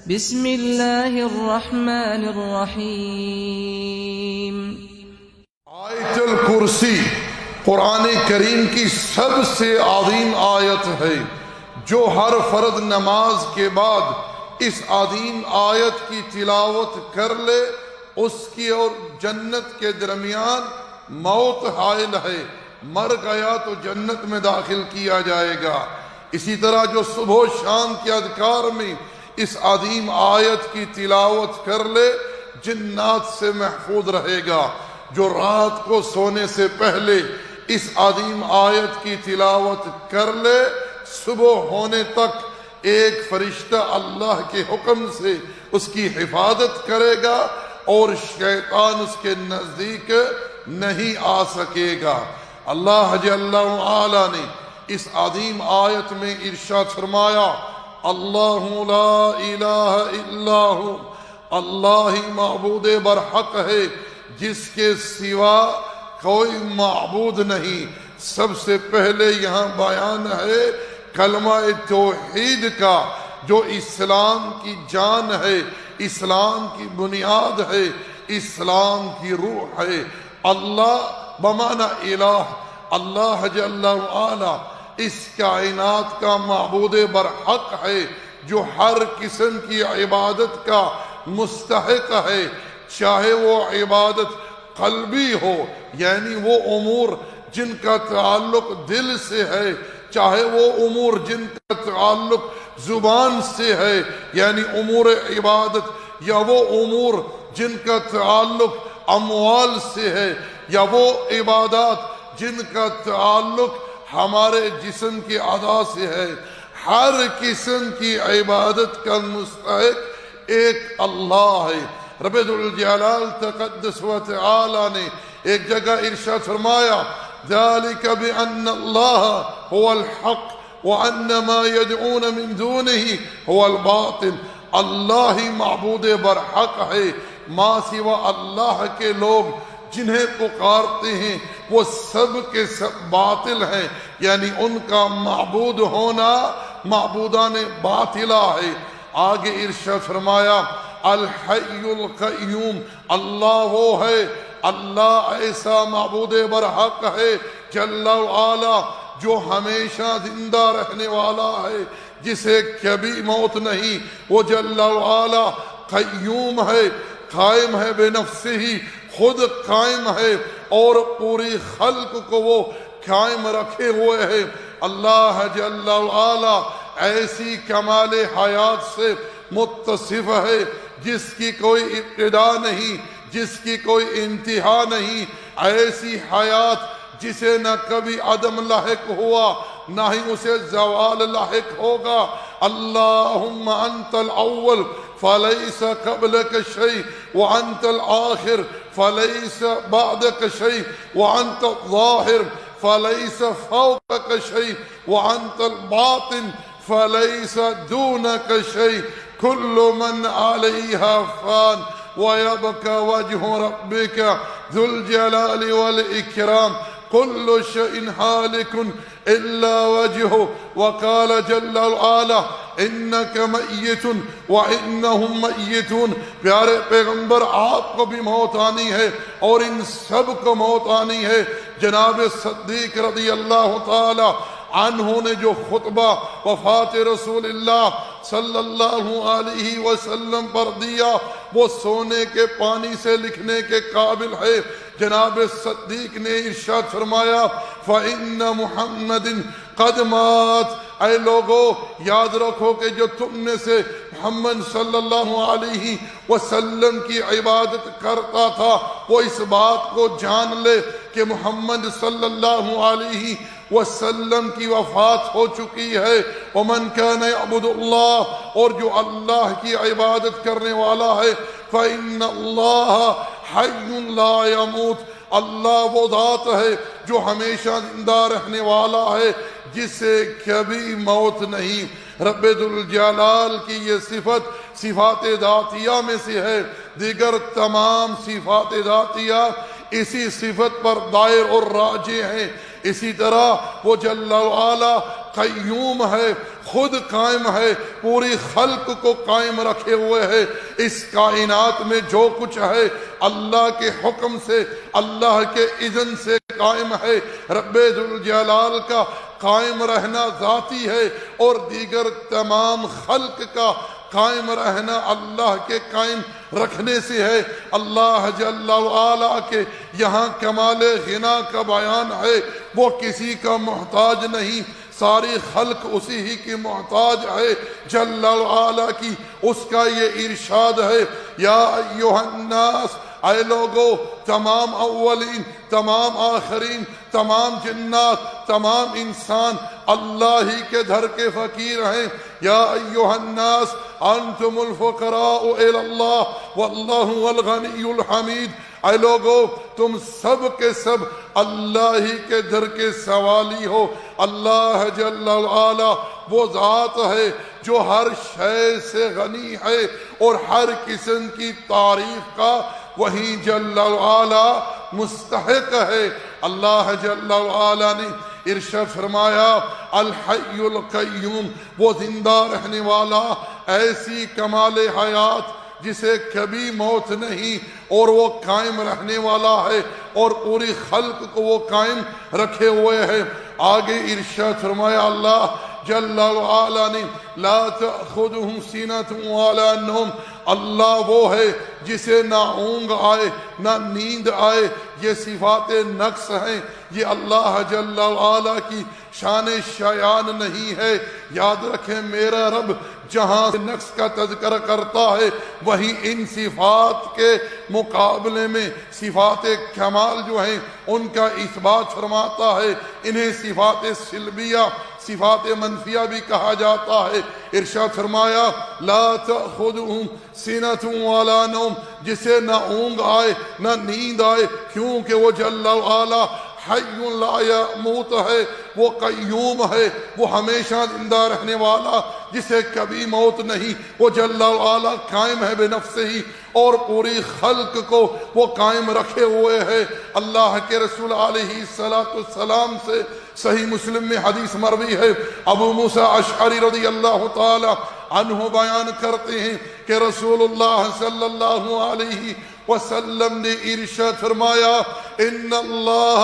بسم اللہ الرحمن الرحیم۔ آیت الکرسی قرآن کریم کی سب سے عظیم آیت ہے، جو ہر فرض نماز کے بعد اس عظیم آیت کی تلاوت کر لے اس کی اور جنت کے درمیان موت حائل ہے، مر گیا تو جنت میں داخل کیا جائے گا۔ اسی طرح جو صبح و شام کے اذکار میں اس عظیم آیت کی تلاوت کر لے جنات سے محفوظ رہے گا۔ جو رات کو سونے سے پہلے اس عظیم آیت کی تلاوت کر لے صبح ہونے تک ایک فرشتہ اللہ کے حکم سے اس کی حفاظت کرے گا اور شیطان اس کے نزدیک نہیں آ سکے گا۔ اللہ جل وعلا نے اس عظیم آیت میں ارشاد فرمایا، اللہ لا الہ الا ہو، اللہ ہی معبود برحق ہے، جس کے سوا کوئی معبود نہیں۔ سب سے پہلے یہاں بیان ہے کلمہ توحید کا، جو اسلام کی جان ہے، اسلام کی بنیاد ہے، اسلام کی روح ہے۔ اللہ بمعنی الہ، اللہ جل وعلا اس کائنات کا معبود برحق ہے، جو ہر قسم کی عبادت کا مستحق ہے، چاہے وہ عبادت قلبی ہو یعنی وہ امور جن کا تعلق دل سے ہے، چاہے وہ امور جن کا تعلق زبان سے ہے یعنی امور عبادت، یا وہ امور جن کا تعلق اموال سے ہے، یا وہ عبادات جن کا تعلق ہمارے جسم کے اعضاء سے ہے۔ ہر قسم کی عبادت کا مستحق ایک اللہ ہے۔ رب ذوالجلال تقدس و تعالی نے ایک جگہ ارشاد فرمایا، ذَلِكَ بِأَنَّ اللَّهَ هُوَ الْحَقُّ وَأَنَّ مَا يَدْعُونَ مِن دُونِهِ هُوَ الْبَاطِلُ۔ اللہ ہی معبود برحق ہے، ماں سوا اللہ کے لوگ جنہیں پکارتے ہیں وہ سب کے سب باطل ہیں، یعنی ان کا معبود ہونا معبودان باطلہ ہے۔ آگے ارشاد فرمایا، الحی القیوم، اللہ وہ ہے، اللہ ایسا معبود برحق ہے جل وعلا جو ہمیشہ زندہ رہنے والا ہے، جسے کبھی موت نہیں۔ وہ جل وعلا قیوم ہے، قائم ہے بے نفسہ ہی، خود قائم ہے اور پوری خلق کو وہ قائم رکھے ہوئے ہے۔ اللہ جل وعلا ایسی کمال حیات سے متصف ہے جس کی کوئی ابتدا نہیں، جس کی کوئی انتہا نہیں۔ ایسی حیات جسے نہ کبھی عدم لاحق ہوا نہ ہی اسے زوال لاحق ہوگا۔ اللہم انت الاول فلیس قبلک شیء وانت الآخر فلیس بعدک شیء وانت الظاہر فلیس فوقک شیء وانت الباطن فلیس دونک شیء کل من علیہا فان وَيَبْقَى وَجْهُ رَبِّكَ ذُو الْجَلَالِ وَالْإِكْرَامِ كُلُّ شَيْءٍ هَالِكٌ إِلَّا وَجْهُهُ وَقَالَ جَلَّ وَعَلَا إِنَّكَ مَيِّتٌ وَإِنَّهُمْ مَيِّتُونَ۔ پیارے پیغمبر، آپ کو بھی موت آنی ہے اور ان سب کو موت آنی ہے۔ جناب صدیق رضی اللہ تعالی عنہ نے جو خطبہ وفات رسول اللہ صلی اللہ علیہ وسلم پر دیا وہ سونے کے پانی سے لکھنے کے قابل ہے۔ جناب صدیق نے ارشاد فرمایا، فَإِنَّ مُحَمَّدٍ قَدْ مَاتَ۔ اے لوگو یاد رکھو کہ جو تم میں سے محمد صلی اللہ علیہ وسلم کی عبادت کرتا تھا وہ اس بات کو جان لے کہ محمد صلی اللہ علیہ وسلم کی وفات ہو چکی ہے۔ وَمَنْ كَانَ يَعْبُدُ اللَّهَ، اور جو اللہ کی عبادت کرنے والا ہے، فَإِنَّ اللَّهَ حَيٌّ لَا يَمُوتُ، اللہ وہ ذات ہے جو ہمیشہ زندہ رہنے والا ہے، جسے کبھی موت نہیں۔ رب ذوالجلال کی یہ صفت صفات ذاتیہ میں سے ہے، دیگر تمام صفات ذاتیہ اسی صفت پر دائر اور راجع ہیں۔ اسی طرح وہ جل وعلا قیوم ہے، خود قائم ہے، پوری خلق کو قائم رکھے ہوئے ہے۔ اس کائنات میں جو کچھ ہے اللہ کے حکم سے، اللہ کے اذن سے قائم ہے۔ رب ذوالجلال کا قائم رہنا ذاتی ہے، اور دیگر تمام خلق کا قائم رہنا اللہ کے قائم رکھنے سے ہے۔ اللہ جل وعلا کے یہاں کمال غنا کا بیان ہے، وہ کسی کا محتاج نہیں، ساری خلق اسی ہی کی محتاج ہے جل وعلا کی۔ اس کا یہ ارشاد ہے، یا ایھا الناس، اے لوگو، تمام اولین، تمام آخرین، تمام جنات، تمام انسان اللہ ہی کے در کے فقیر ہیں۔ یا ایھا الناس انتم الفقراء الی اللہ واللہ هو الغنی الحمید۔ اے لوگو، تم سب کے سب اللہ ہی کے در کے سوالی ہو۔ اللہ جل وعلا وہ ذات ہے جو ہر شے سے غنی ہے اور ہر قسم کی تعریف کا وہی جل وعلا مستحق ہے۔ اللہ جل وعلا نے ارشاد فرمایا، الحی القیوم، وہ زندہ رہنے والا، ایسی کمال حیات جسے کبھی موت نہیں، اور وہ قائم رہنے والا ہے، اور پوری خلق کو وہ قائم رکھے ہوئے ہے۔ آگے ارشاد فرمایا اللہ جل وعلا نے، لا تأخذہ سنۃ ولا نوم، اللہ وہ ہے جسے نہ اونگ آئے نہ نیند آئے۔ یہ صفات نقص ہیں، یہ اللہ جل وعلا کی شان شایان نہیں ہے۔ یاد رکھیں، میرا رب جہاں نقص کا تذکرہ کرتا ہے، وہیں ان صفات کے مقابلے میں صفات کمال جو ہیں ان کا اثبات فرماتا ہے۔ انہیں صفات سلبیہ، صفات منفیہ بھی کہا جاتا ہے۔ ارشاد فرمایا، لا تأخذہ سنۃ ولا نوم، جسے نہ اونگ آئے نہ نیند آئے، کیونکہ وہ جل وعلا حی لا یموت ہے، وہ قیوم ہے، وہ ہمیشہ زندہ رہنے والا جسے کبھی موت نہیں۔ وہ جل وعلا قائم ہے بے نفس ہی، اور پوری خلق کو وہ قائم رکھے ہوئے ہے۔ اللہ کے رسول علیہ السلام سے صحیح مسلم میں حدیث مروی ہے، ابو موسیٰ اشعری رضی اللہ تعالی عنہ بیان کرتے ہیں کہ رسول اللہ صلی اللہ علیہ وسلم نے ارشاد فرمایا، ان اللہ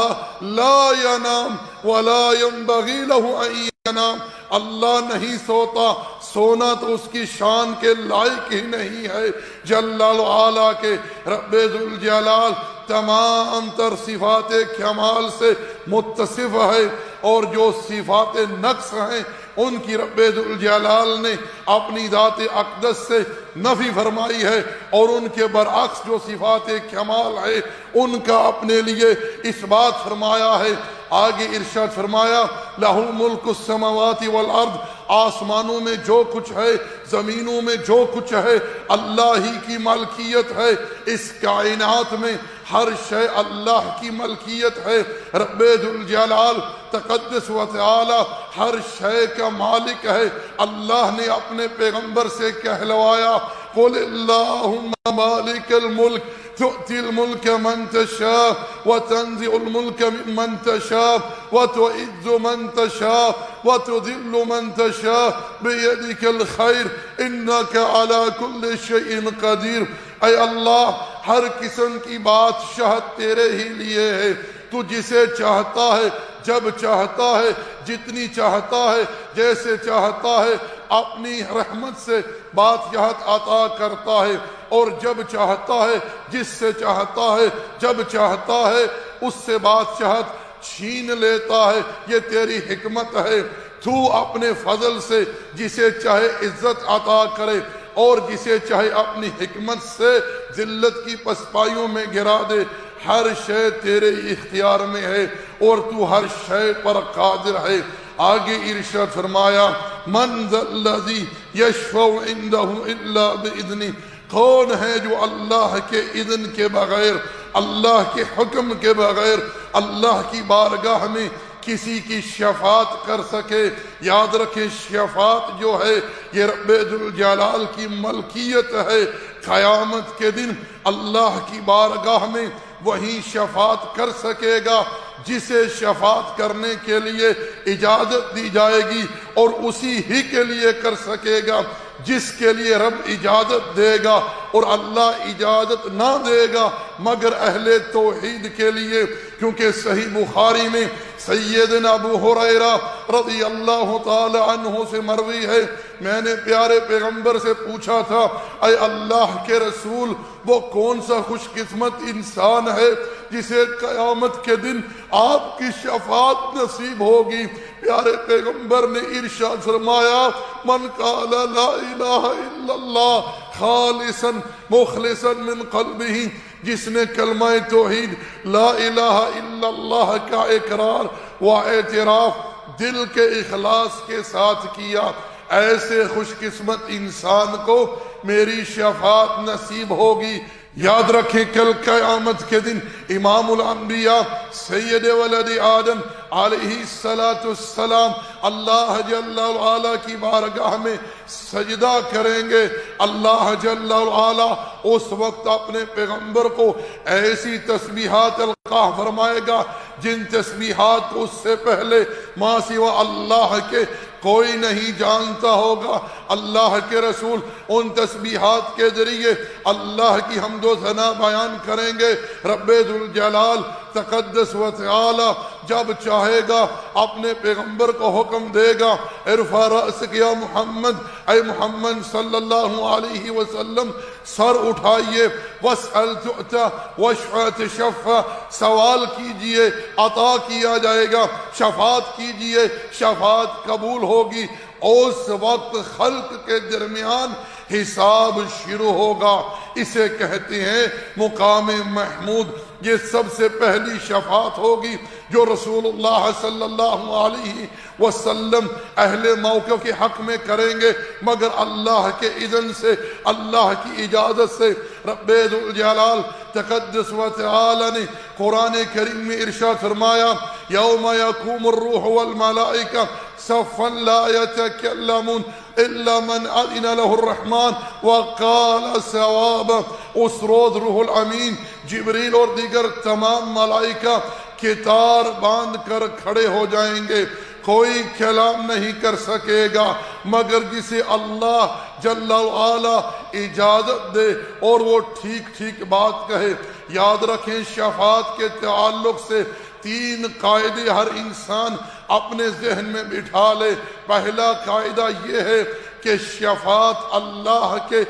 لا ینام ولا ينبغی لہ ان ینام، اللہ نہیں سوتا، سونا تو اس کی شان کے لائق ہی نہیں ہے۔ جل وعلا کے رب ذوالجلال تمام تر صفات کمال سے متصف ہے، اور جو صفات نقص ہیں ان کی رب ذوالجلال نے اپنی ذات اقدس سے نفی فرمائی ہے، اور ان کے برعکس جو صفات کمال ہے ان کا اپنے لیے اثبات فرمایا ہے۔ آگے ارشاد فرمایا، لہ ملک السماوات والارض، آسمانوں میں جو کچھ ہے، زمینوں میں جو کچھ ہے، اللہ ہی کی ملکیت ہے۔ اس کائنات میں ہر شے اللہ کی ملکیت ہے۔ رب ذوالجلال تقدس و تعالی ہر شے کا مالک ہے۔ اللہ نے اپنے پیغمبر سے کہلوایا، قل اللہم مالک الملک تؤتی الملک من تشاء وتنزع الملک ممن تشاء وتعز من تشاء وتذل من تشاء بیدک الخیر انک علی کل شیء قدیر۔ اے اللہ، ہر قسم کی بادشاہت تیرے ہی لیے ہے، تو جسے چاہتا ہے، جب چاہتا ہے، جتنی چاہتا ہے، جیسے چاہتا ہے، اپنی رحمت سے بادشاہت عطا کرتا ہے، اور جب چاہتا ہے، جس سے چاہتا ہے، جب چاہتا ہے، اس سے بادشاہت چھین لیتا ہے۔ یہ تیری حکمت ہے، تو اپنے فضل سے جسے چاہے عزت عطا کرے، اور جسے چاہے اپنی حکمت سے ذلت کی پسپائیوں میں گرا دے۔ ہر شے تیرے اختیار میں ہے، اور تو ہر شے پر قادر ہے۔ آگے ارشاد فرمایا، من ذا الذی یشفع عندہ الا باذنہ، کون ہے جو اللہ کے اذن کے بغیر، اللہ کے حکم کے بغیر اللہ کی بارگاہ میں کسی کی شفاعت کر سکے؟ یاد رکھیں، شفاعت جو ہے یہ رب ذوالجلال کی ملکیت ہے۔ قیامت کے دن اللہ کی بارگاہ میں وہی شفاعت کر سکے گا جسے شفاعت کرنے کے لیے اجازت دی جائے گی، اور اسی ہی کے لیے کر سکے گا جس کے لیے رب اجازت دے گا، اور اللہ اجازت نہ دے گا مگر اہل توحید کے لیے۔ کیونکہ صحیح بخاری میں سیدنا ابو ہریرہ رضی اللہ تعالی عنہ سے مروی ہے، میں نے پیارے پیغمبر سے پوچھا تھا، اے اللہ کے رسول، وہ کون سا خوش قسمت انسان ہے جسے قیامت کے دن آپ کی شفاعت نصیب ہوگی؟ پیارے پیغمبر نے ارشاد فرمایا، من قال لا الہ الا اللہ خالصا مخلصا من قلبہ، جس نے کلمہ توحید لا الہ الا اللہ کا اقرار و اعتراف دل کے اخلاص کے ساتھ کیا، ایسے خوش قسمت انسان کو میری شفاعت نصیب ہوگی۔ یاد رکھیں کل قیامت کے دن امام الانبیاء سید ولد آدم علیہ السلام اللہ جل وعلا کی بارگاہ میں سجدہ کریں گے۔ اللہ جل وعلا اس وقت اپنے پیغمبر کو ایسی تسبیحات القاہ فرمائے گا جن تسبیحات کو اس سے پہلے ما سوا اللہ کے کوئی نہیں جانتا ہوگا۔ اللہ کے رسول ان تسبیحات کے ذریعے اللہ کی حمد و ثنا بیان کریں گے۔ رب ذوالجلال تقدس و تعالی جب چاہے گا اپنے پیغمبر کو حکم دے گا، ارفع رأسک یا محمد، اے محمد صلی اللہ علیہ وسلم سر اٹھائیے، واسأل تؤتى واشفع تشفع، سوال کیجئے عطا کیا جائے گا، شفاعت کیجئے شفاعت قبول ہوگی۔ اس وقت خلق کے درمیان حساب شروع ہوگا، اسے کہتے ہیں مقام محمود۔ یہ سب سے پہلی شفاعت ہوگی جو رسول اللہ صلی اللہ علیہ وسلم اہل موقف کے حق میں کریں گے، مگر اللہ کے اذن سے، اللہ کی اجازت سے۔ رب ذوالجلال تقدس و تعالی نے قرآن کریم میں ارشاد فرمایا، یوم یقوم الروح والملائکہ صفا لا یتکلمون الا من اذن له الرحمن وقال صوابا۔ اس روز روح الامین، جبریل اور دیگر تمام ملائکہ کتار باندھ کر کھڑے ہو جائیں گے، کوئی کلام نہیں کر سکے گا مگر جسے اللہ جل وعلا اجازت دے اور وہ ٹھیک ٹھیک بات کہے۔ یاد رکھیں شفاعت کے تعلق سے 3 قاعدے ہر انسان اپنے ذہن میں بٹھا لے۔ پہلا قاعدہ یہ ہے کہ شفاعت اللہ کے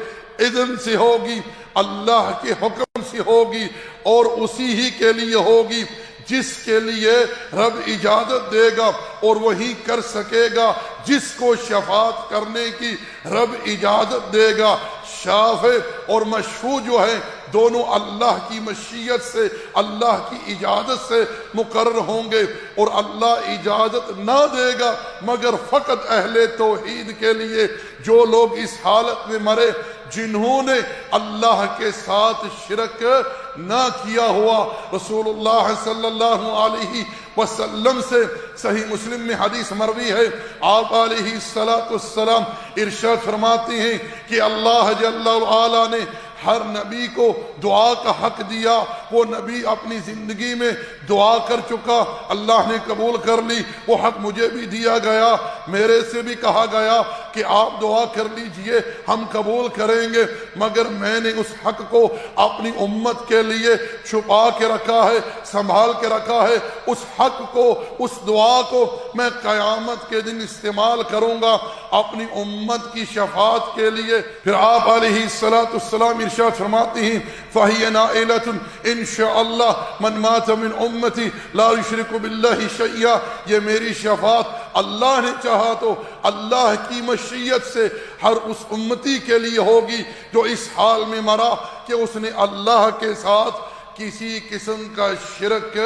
اذن سے ہوگی، اللہ کے حکم سے ہوگی، اور اسی ہی کے لیے ہوگی جس کے لیے رب اجازت دے گا، اور وہی کر سکے گا جس کو شفاعت کرنے کی رب اجازت دے گا۔ شافع اور مشفوع جو ہیں دونوں اللہ کی مشیت سے، اللہ کی اجازت سے مقرر ہوں گے، اور اللہ اجازت نہ دے گا مگر فقط اہل توحید کے لیے، جو لوگ اس حالت میں مرے جنہوں نے اللہ کے ساتھ شرک نہ کیا ہوا۔ رسول اللہ صلی اللہ علیہ وسلم سے صحیح مسلم میں حدیث مروی ہے، آپ علیہ السلام ارشاد فرماتے ہیں کہ اللہ جل وعلا نے ہر نبی کو دعا کا حق دیا، وہ نبی اپنی زندگی میں دعا کر چکا، اللہ نے قبول کر لی، وہ حق مجھے بھی دیا گیا، میرے سے بھی کہا گیا کہ آپ دعا کر لیجئے ہم قبول کریں گے، مگر میں نے اس حق کو اپنی امت کے لیے چھپا کے رکھا ہے، سنبھال کے رکھا ہے۔ اس حق کو، اس دعا کو میں قیامت کے دن استعمال کروں گا اپنی امت کی شفاعت کے لیے۔ پھر آپ علیہ السلام ارشاد فرماتے ہیں، فَهِيَ نَائِلَةٌ إِن شَاءَ اللَّهُ مَنْ مَاتَ مِنْ أُمَّتِي لَا يُشْرِكُ بِاللَّهِ شَيْئًا۔ یہ میری شفاعت اللہ نے چاہا تو اللہ کی مشیت سے ہر اس امتی کے لیے ہوگی جو اس حال میں مرا کہ اس نے اللہ کے ساتھ کسی قسم کا شرک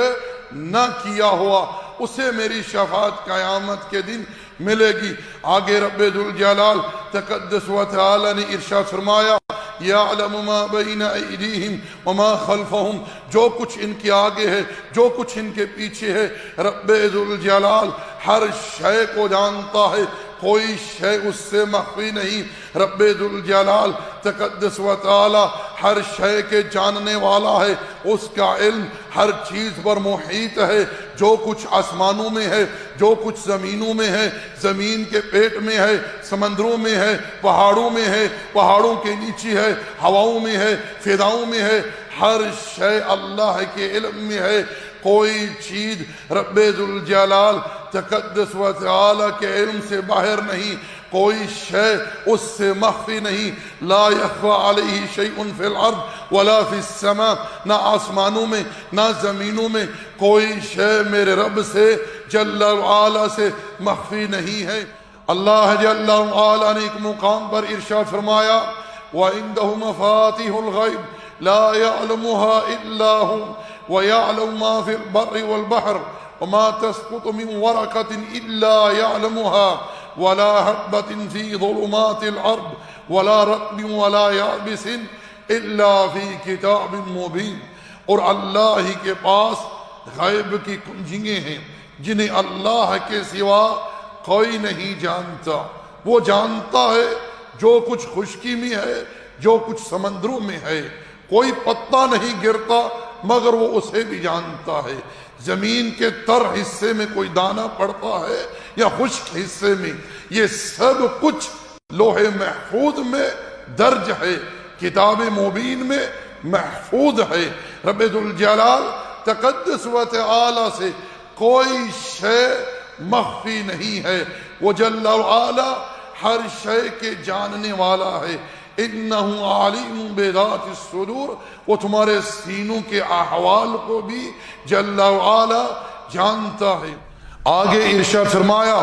نہ کیا ہوا، اسے میری شفاعت قیامت کے دن ملے گی۔ آگے رب ذوالجلال تقدس و تعالی نے ارشاد فرمایا، یعلم ما بین ایدیہم وما خلفہم، جو کچھ ان کے آگے ہے، جو کچھ ان کے پیچھے ہے، رب ذوالجلال ہر شے کو جانتا ہے، کوئی شے اس سے مخفی نہیں۔ رب ذوالجلال تقدس و تعالی ہر شے کے جاننے والا ہے، اس کا علم ہر چیز پر محیط ہے، جو کچھ آسمانوں میں ہے، جو کچھ زمینوں میں ہے، زمین کے پیٹ میں ہے، سمندروں میں ہے، پہاڑوں میں ہے، پہاڑوں کے نیچے ہے، ہواؤں میں ہے، فضاؤں میں ہے، ہر شے اللہ کے علم میں ہے۔ کوئی چیز رب ذوالجلال تقدس و تعالی کے علم سے باہر نہیں، کوئی شے اس سے مخفی نہیں۔ لا یخفی علیہ شیء فی الارض ولا فی السماء، نہ آسمانوں میں نہ زمینوں میں کوئی شے میرے رب سے جل وعلا سے مخفی نہیں ہے۔ اللہ جل وعلا نے ایک مقام پر ارشاد فرمایا وَعِندَهُ مَفَاتِحُ الْغَيْبِ لَا يَعْلَمُهَا إِلَّا هُوَ وَيَعْلَمُ مَا فِي الْبَرِّ وَالْبَحْرِ وَمَا تَسْقُطُ مِنْ وَرَقَةٍ إِلَّا يَعْلَمُهَا وَلَا حَبَّةٍ فِي ظُلُمَاتِ الْأَرْضِ وَلَا رَطْبٍ وَلَا يَابِسٍ إِلَّا فِي كِتَابٍ مُبِينٍ۔ اور اللہ ہی کے پاس غیب کی کنجیاں ہیں جنہیں اللہ کے سوا کوئی نہیں جانتا۔ وہ جانتا ہے جو کچھ خشکی میں ہے، جو کچھ سمندروں میں ہے، کوئی پتا نہیں گرتا مگر وہ اسے بھی جانتا ہے۔ زمین کے تر حصے میں کوئی دانہ پڑتا ہے یا خشک حصے میں، یہ سب کچھ لوح محفوظ میں درج ہے، کتاب مبین میں محفوظ ہے۔ رب ذوالجلال تقدس و تعالی سے کوئی شے مخفی نہیں ہے، وہ جل وعلا ہر شے کے جاننے والا ہے۔ انہ علیم بذات الصدور، وہ تمہارے سینوں کے احوال کو بھی جل وعلا جانتا ہے۔ آگے ارشاد فرمایا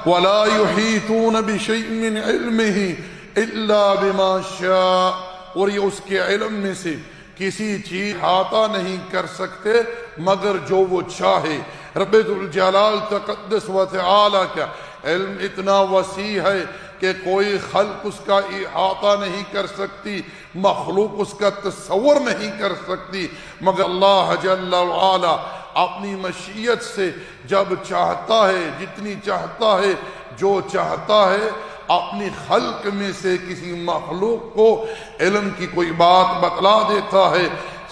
وَلَا يُحِيطُونَ بِشَيْءٍ مِّنْ عِلْمِهِ إِلَّا بِمَا شَاءَ، اور یہ اس کے علم میں سے کسی چیز احاطہ نہیں کر سکتے مگر جو وہ چاہے۔ رب ذوالجلال تقدس و تعالی کا علم اتنا وسیع ہے کہ کوئی خلق اس کا احاطہ نہیں کر سکتی، مخلوق اس کا تصور نہیں کر سکتی، مگر اللہ جل وعلا اپنی مشیت سے جب چاہتا ہے، جتنی چاہتا ہے، جو چاہتا ہے، اپنی خلق میں سے کسی مخلوق کو علم کی کوئی بات بتلا دیتا ہے،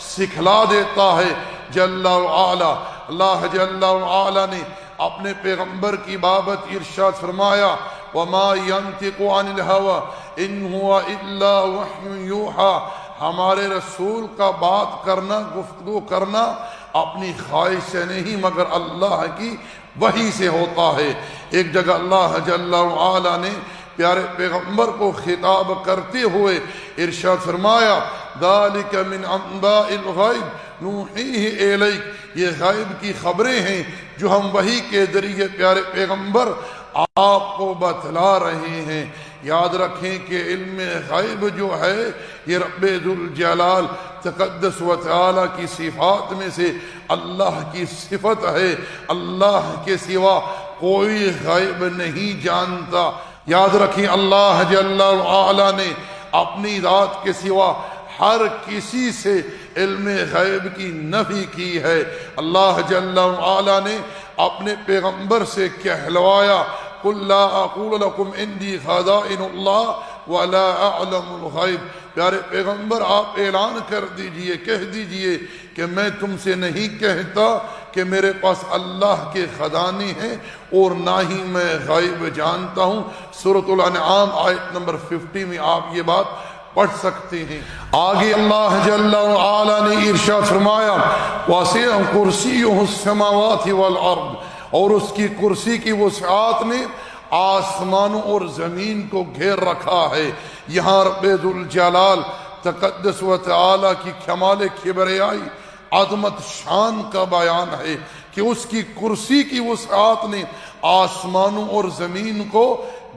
سکھلا دیتا ہے جل وعلا۔ اللہ جل وعلا نے اپنے پیغمبر کی بابت ارشاد فرمایا وَمَا يَنْتِقُ عَنِ الْهَوَىٰ إِنْ هُوَ إِلَّا وَحْيٌ يُوحَىٰ، ہمارے رسول کا بات کرنا، گفتگو کرنا اپنی خواہش سے نہیں مگر اللہ کی وحی سے ہوتا ہے۔ ایک جگہ اللہ جل وعلا نے پیارے پیغمبر کو خطاب کرتے ہوئے ارشاد فرمایا ذَلِكَ مِنْ أَنْبَاءِ الْغَيْبِ نُوحِيهِ إِلَيْكَ، یہ غیب کی خبریں ہیں جو ہم وحی کے ذریعے پیارے پیغمبر آپ کو بتلا رہے ہیں۔ یاد رکھیں کہ علم غیب جو ہے یہ رب ذوالجلال تقدس و تعالی کی صفات میں سے اللہ کی صفت ہے، اللہ کے سوا کوئی غیب نہیں جانتا۔ یاد رکھیں اللہ جل وعلا نے اپنی ذات کے سوا ہر کسی سے علم غیب کی نفی کی ہے۔ اللہ جل وعلا نے اپنے پیغمبر سے کہلوایا قُلْ لَا أَقُولُ لَكُمْ عِنْدِي خَزَائِنُ اللَّهِ وَلَا أَعْلَمُ الْغَيْبَ، پیارے پیغمبر آپ اعلان کر دیجئے، کہہ دیجئے کہ میں تم سے نہیں کہتا کہ میرے پاس اللہ کے خزانے ہیں اور نہ ہی میں غیب جانتا ہوں۔ سورۃ الانعام آیت نمبر 50 میں آپ یہ بات پڑھ سکتے ہیں۔ آگے اللہ جل وعلا نے ارشاد فرمایا وَسِعَ كُرْسِيُّهُ السَّمَاوَاتِ وَالْأَرْضِ، اور اس کی کرسی کی وسعت نے آسمانوں اور زمین کو گھیر رکھا ہے۔ یہاں رب ذوالجلال تقدس و تعالی کی کمال کبریائی، عظمت، شان کا بیان ہے کہ اس کی کرسی کی وسعت نے آسمانوں اور زمین کو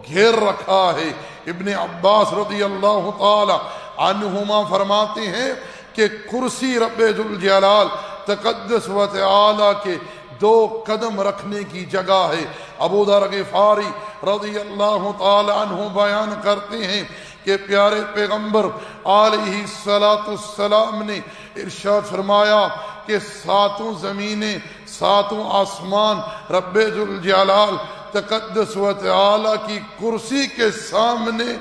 گھیر رکھا ہے۔ ابن عباس رضی اللہ تعالی عنہما فرماتے ہیں کہ کرسی رب ذوالجلال تقدس و تعالی کے 2 قدم رکھنے کی جگہ ہے۔ ابو ذر غفاری رضی اللہ تعالی عنہ بیان کرتے ہیں کہ پیارے پیغمبر علیہ السلام نے ارشاد فرمایا کہ 7 زمینیں، 7 آسمان رب ذوالجلال تقدس و تعالی کی کرسی کے سامنے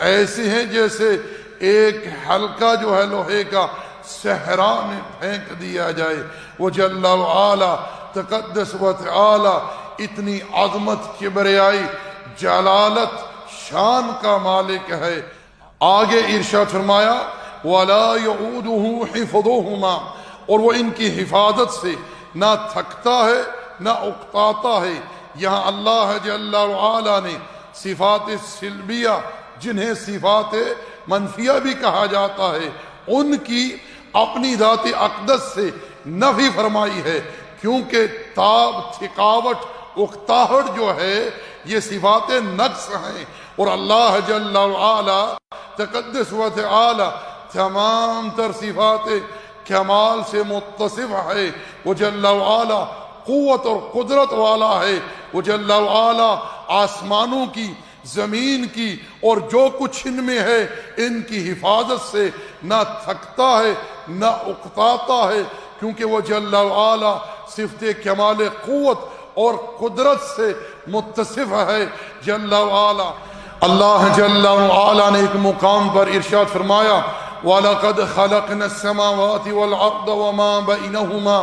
ایسے ہیں جیسے ایک حلقہ جو ہے لوہے کا صحرا میں پھینک دیا جائے۔ وہ جل وعلا تقدس و تعالی اتنی عظمت، کبریائی، جلالت، شان کا مالک ہے۔ آگے ارشاد فرمایا وَلَا يَعُودُهُ حِفْظُهُمَا، اور وہ ان کی حفاظت سے نہ تھکتا ہے نہ اکتاتا ہے۔ یہاں اللہ جل وعلا نے صفات سلبیہ، جنہیں صفات منفیہ بھی کہا جاتا ہے، ان کی اپنی ذات اقدس سے نفی فرمائی ہے، کیونکہ تاب، تھکاوٹ، اکتاہٹ جو ہے یہ صفات نقص ہیں، اور اللہ جل وعلا تقدس و تعالی تمام تر صفات کمال سے متصف ہے۔ وہ جل وعلا قوت اور قدرت والا ہے۔ وہ جل وعلا آسمانوں کی، زمین کی اور جو کچھ ان میں ہے ان کی حفاظت سے نہ تھکتا ہے نہ اکتاتا ہے، کیونکہ وہ جل وعلا صفت کمال قوت اور قدرت سے متصف ہے جل وعلا۔ اللہ جل وعلا نے ایک مقام پر ارشاد فرمایا وَلَقَدْ خَلَقْنَا السَّمَاوَاتِ وَالْأَرْضَ وَمَا بَيْنَهُمَا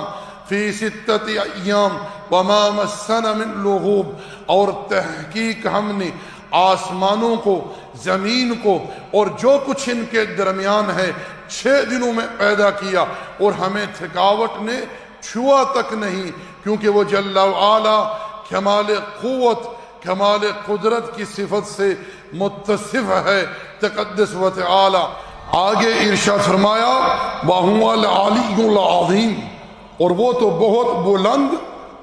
فِي سِتَّةِ أَيَّامٍ وَمَا مَسَّنَا مِن لُغُوبٍ، اور تحقیق ہم نے آسمانوں کو، زمین کو اور جو کچھ ان کے درمیان ہے 6 دنوں میں پیدا کیا، اور ہمیں تھکاوٹ نے چھوا تک نہیں، کیونکہ وہ جل وعلا کمال قوت، کمال قدرت کی صفت سے متصف ہے تقدس و تعالی۔ آگے ارشاد فرمایا وَهُوَ الْعَلِيُّ الْعَظِيمُ، اور وہ تو بہت بلند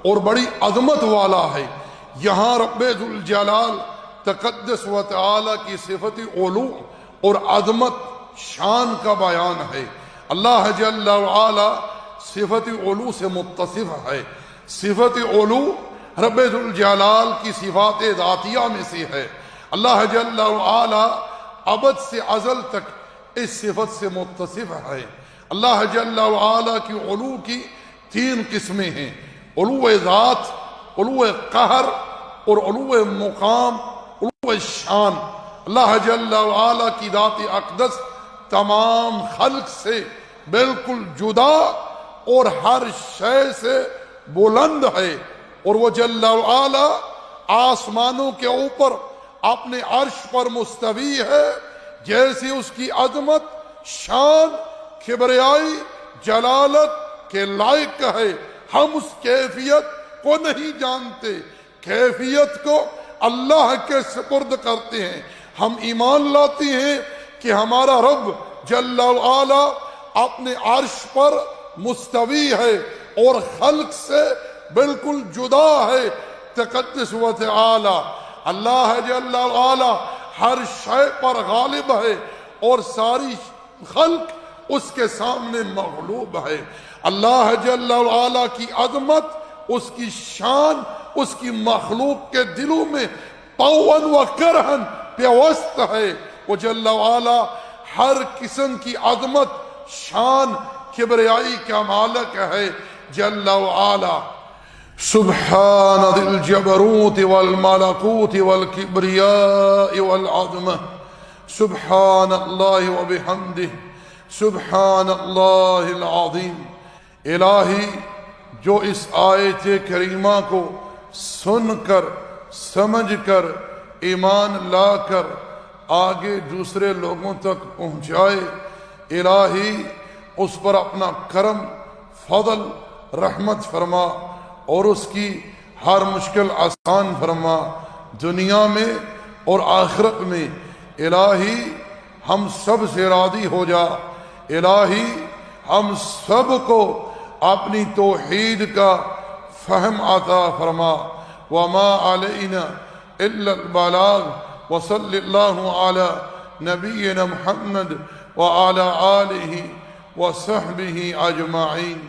اور بڑی عظمت والا ہے۔ یہاں رب ذوالجلال تقدس و تعالی کی صفت علو اور عظمت، شان کا بیان ہے۔ اللہ جل وعلا صفت علو سے متصف ہے۔ صفت علو رب ذوالجلال کی صفات ذاتیہ میں سے ہے۔ اللہ جل وعلا ابد سے ازل تک اس صفت سے متصف ہے۔ اللہ جل وعلا کی علو کی 3 قسمیں ہیں: علو ذات، علو قہر اور علو مقام، علو شان۔ اللہ جل وعلا کی ذات اقدس تمام خلق سے بالکل جدا اور ہر شے سے بلند ہے، اور وہ جل وعلا آسمانوں کے اوپر اپنے عرش پر مستوی ہے۔ جیسی اس کی عظمت، شان، کبریائی، جلالت کے لائق ہے، ہم اس کیفیت کو نہیں جانتے، کیفیت کو اللہ کے سپرد کرتے ہیں۔ ہم ایمان لاتے ہیں کہ ہمارا رب جل وعلا اپنے عرش پر مستوی ہے اور خلق سے بالکل جدا ہے تقدس و تعالی۔ اللہ جل وعلا ہر شے پر غالب ہے اور ساری خلق اس کے سامنے مغلوب ہے۔ اللہ جل وعلا کی عظمت، اس کی شان، اس کی مخلوق کے دلوں میں طوعاً و کرہاً پیوست ہے۔ وہ جل وعلا ہر قسم کی عظمت، شان، کبریائی کا مالک ہے جل وعلا۔ سبحان ذی الجبروت والملکوت والکبریاء والعظمہ، سبحان اللہ وبحمدہ، سبحان اللہ العظیم۔ الہی، جو اس آیت کریمہ کو سن کر، سمجھ کر، ایمان لا کر آگے دوسرے لوگوں تک پہنچائے، الہی اس پر اپنا کرم، فضل، رحمت فرما اور اس کی ہر مشکل آسان فرما، دنیا میں اور آخرت میں۔ الہی ہم سب سے راضی ہو جا، الہی ہم سب کو اپنی توحید کا فہم عطا فرما۔ وما علینا الا البلاغ، وصلی اللہ علی نبینا محمد وعلی آلہ وصحبہ اجمعین۔